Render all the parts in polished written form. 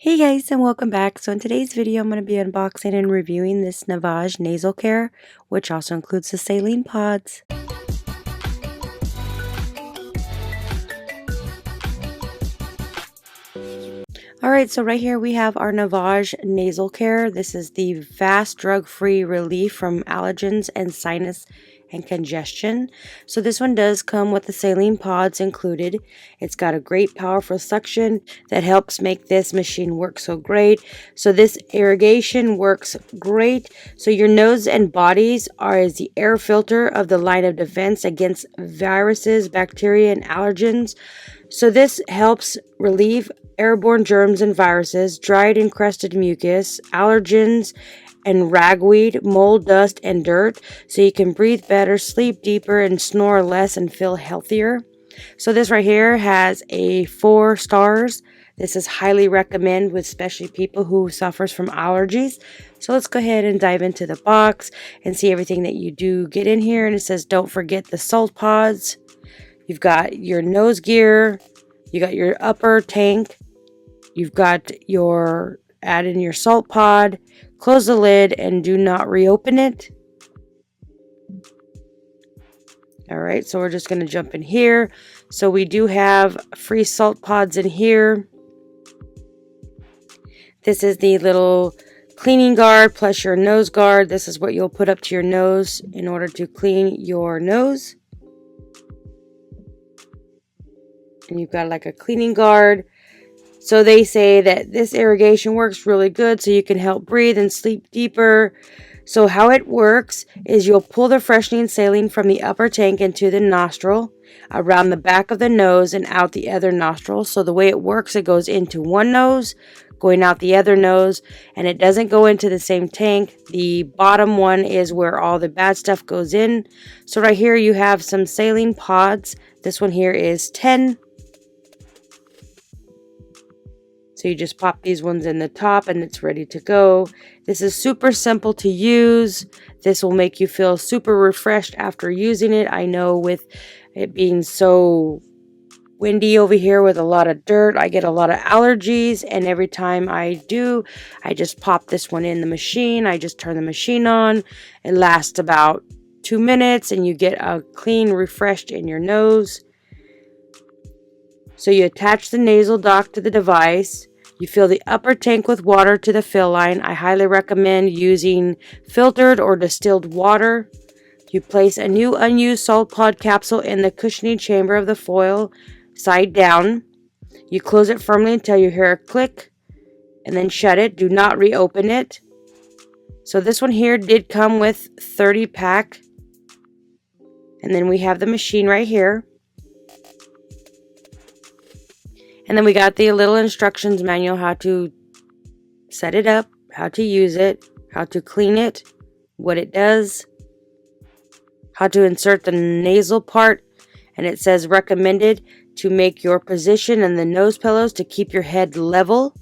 Hey guys, and welcome back. So in today's video, I'm going to be unboxing and reviewing this Navage nasal care, which also includes the saline pods. Alright, so right here we have our Navage nasal care. This is the fast drug-free relief from allergens and sinus and congestion. So this one does come with the saline pods included. It's got a great powerful suction that helps make this machine work so great. So this irrigation works great. So your nose and bodies are as the air filter of the line of defense against viruses, bacteria, and allergens. So this helps relieve airborne germs and viruses, dried and crusted mucus, allergens, and ragweed, mold, dust, and dirt, so you can breathe better, sleep deeper, and snore less and feel healthier. So this right here has a 4 stars. This is highly recommended with especially people who suffers from allergies. So let's go ahead and dive into the box and see everything that you do get in here. And it says don't forget the salt pods. You've got your nose gear. You got your upper tank. You've got your add in your salt pod, close the lid, and do not reopen it. Alright, so we're just going to jump in here. So we do have free salt pods in here. This is the little cleaning guard plus your nose guard. This is what you'll put up to your nose in order to clean your nose. And you've got like a cleaning guard. So they say that this irrigation works really good so you can help breathe and sleep deeper. So how it works is you'll pull the freshening saline from the upper tank into the nostril, around the back of the nose and out the other nostril. So the way it works, it goes into one nose, going out the other nose, and it doesn't go into the same tank. The bottom one is where all the bad stuff goes in. So right here you have some saline pods. This one here is 10. So you just pop these ones in the top and it's ready to go. This is super simple to use. This will make you feel super refreshed after using it. I know with it being so windy over here with a lot of dirt, I get a lot of allergies, and every time I do, I just pop this one in the machine. I just turn the machine on. It lasts about 2 minutes and you get a clean, refreshed in your nose. So you attach the nasal dock to the device. You fill the upper tank with water to the fill line. I highly recommend using filtered or distilled water. You place a new unused salt pod capsule in the cushioning chamber of the foil, side down. You close it firmly until you hear a click, and then shut it. Do not reopen it. So this one here did come with 30 pack. And then we have the machine right here. And then we got the little instructions manual, how to set it up, how to use it, how to clean it, what it does, how to insert the nasal part. And it says recommended to make your position and the nose pillows to keep your head level.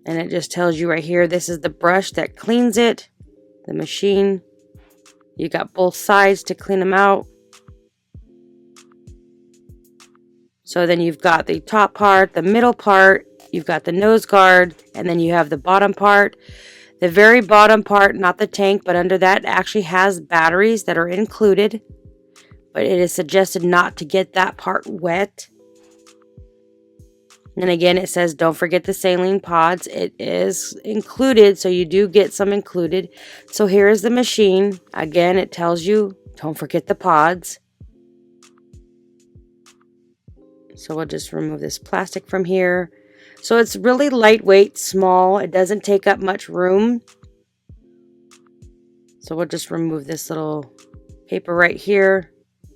And it just tells you right here, this is the brush that cleans it, the machine. You got both sides to clean them out. So then you've got the top part, the middle part, you've got the nose guard, and then you have the bottom part. The very bottom part, not the tank, but under that actually has batteries that are included. But it is suggested not to get that part wet. And again, it says don't forget the saline pods. It is included, so you do get some included. So here is the machine. Again, it tells you don't forget the pods. So we'll just remove this plastic from here. So it's really lightweight, small. It doesn't take up much room. So we'll just remove this little paper right here.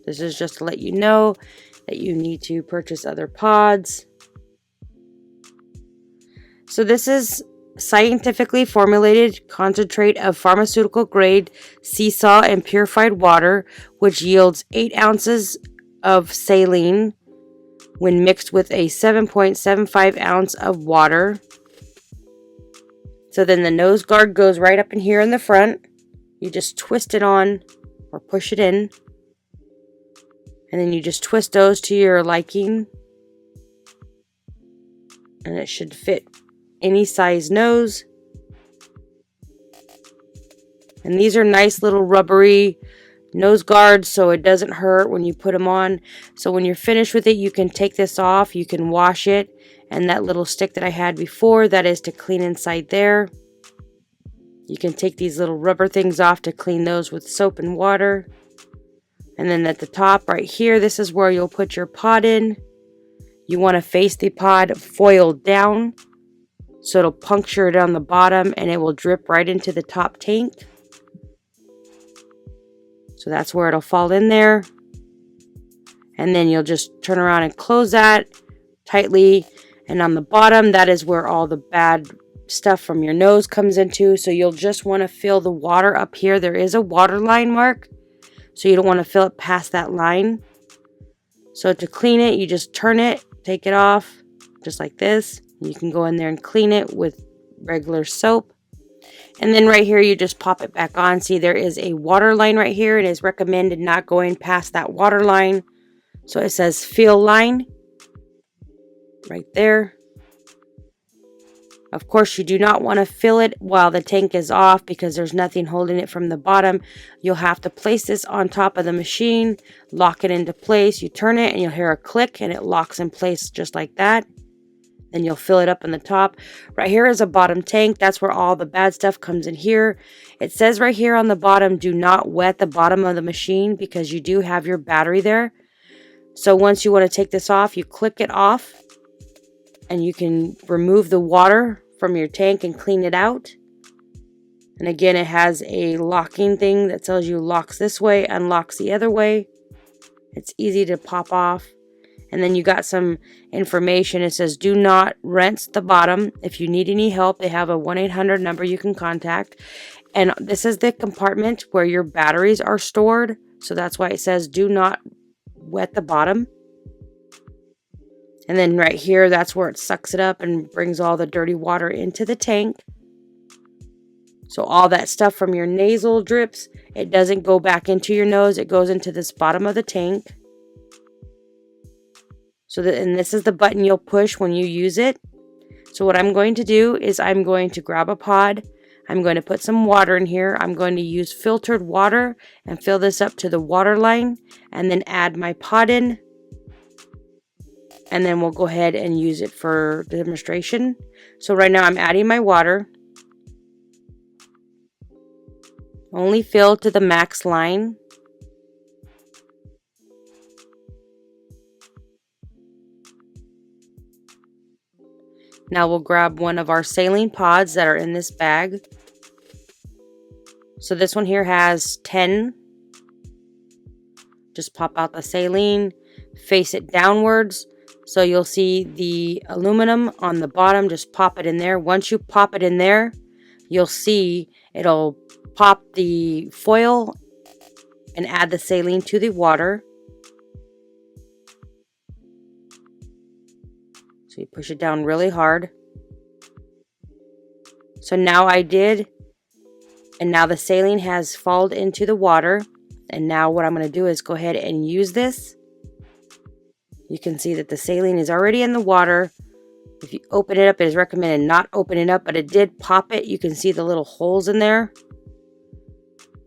This is just to let you know that you need to purchase other pods. So this is scientifically formulated concentrate of pharmaceutical grade sea salt and purified water, which yields 8 ounces of saline when mixed with a 7.75 ounce of water. So then the nose guard goes right up in here in the front. You just twist it on or push it in. And then you just twist those to your liking. And it should fit any size nose. And these are nice little rubbery nose guards, so it doesn't hurt when you put them on. So when you're finished with it, you can take this off, you can wash it, and that little stick that I had before, that is to clean inside there. You can take these little rubber things off to clean those with soap and water. And then at the top right here, this is where you'll put your pod in. You want to face the pod foil down, so it'll puncture it on the bottom and it will drip right into the top tank. So that's where it'll fall in there. And then you'll just turn around and close that tightly. And on the bottom, that is where all the bad stuff from your nose comes into. So you'll just want to fill the water up here. There is a water line mark, so you don't want to fill it past that line. So to clean it, you just turn it, take it off, just like this. You can go in there and clean it with regular soap. And then right here, you just pop it back on. See, there is a water line right here. It is recommended not going past that water line. So it says fill line right there. Of course, you do not want to fill it while the tank is off because there's nothing holding it from the bottom. You'll have to place this on top of the machine, lock it into place. You turn it and you'll hear a click and it locks in place just like that. Then you'll fill it up in the top. Right here is a bottom tank. That's where all the bad stuff comes in here. It says right here on the bottom, do not wet the bottom of the machine because you do have your battery there. So once you want to take this off, you click it off and you can remove the water from your tank and clean it out. And again, it has a locking thing that tells you locks this way, unlocks the other way. It's easy to pop off. And then you got some information. It says, do not rinse the bottom. If you need any help, they have a 1-800 number you can contact. And this is the compartment where your batteries are stored. So that's why it says, do not wet the bottom. And then right here, that's where it sucks it up and brings all the dirty water into the tank. So all that stuff from your nasal drips, it doesn't go back into your nose. It goes into this bottom of the tank. And this is the button you'll push when you use it. So what I'm going to do is I'm going to grab a pod. I'm going to put some water in here. I'm going to use filtered water and fill this up to the water line and then add my pod in. And then we'll go ahead and use it for demonstration. So right now I'm adding my water. Only fill to the max line. Now we'll grab one of our saline pods that are in this bag. So this one here has 10. Just pop out the saline, face it downwards. So you'll see the aluminum on the bottom, just pop it in there. Once you pop it in there, you'll see it'll pop the foil and add the saline to the water. So you push it down really hard. So now I did, and now the saline has fallen into the water. And now what I'm going to do is go ahead and use this. You can see that the saline is already in the water. If you open it up, it is recommended not open it up, but it did pop it. You can see the little holes in there.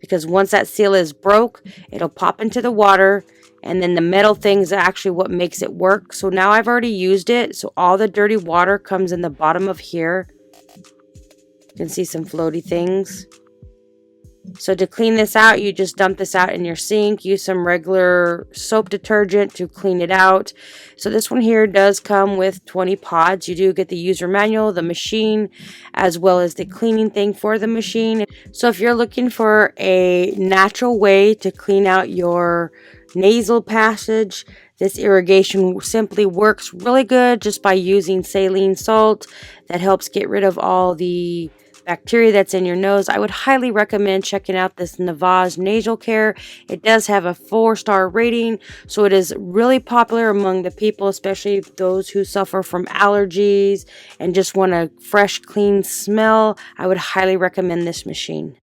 Because once that seal is broke, it'll pop into the water. And then the metal thing's actually what makes it work. So now I've already used it. So all the dirty water comes in the bottom of here. You can see some floaty things. So to clean this out, you just dump this out in your sink. Use some regular soap detergent to clean it out. So this one here does come with 20 pods. You do get the user manual, the machine, as well as the cleaning thing for the machine. So if you're looking for a natural way to clean out your nasal passage, this irrigation simply works really good just by using saline salt. That helps get rid of all the bacteria that's in your nose. I would highly recommend checking out this Naväge Nasal Care. It does have a 4-star rating, so it is really popular among the people, especially those who suffer from allergies and just want a fresh, clean smell. I would highly recommend this machine.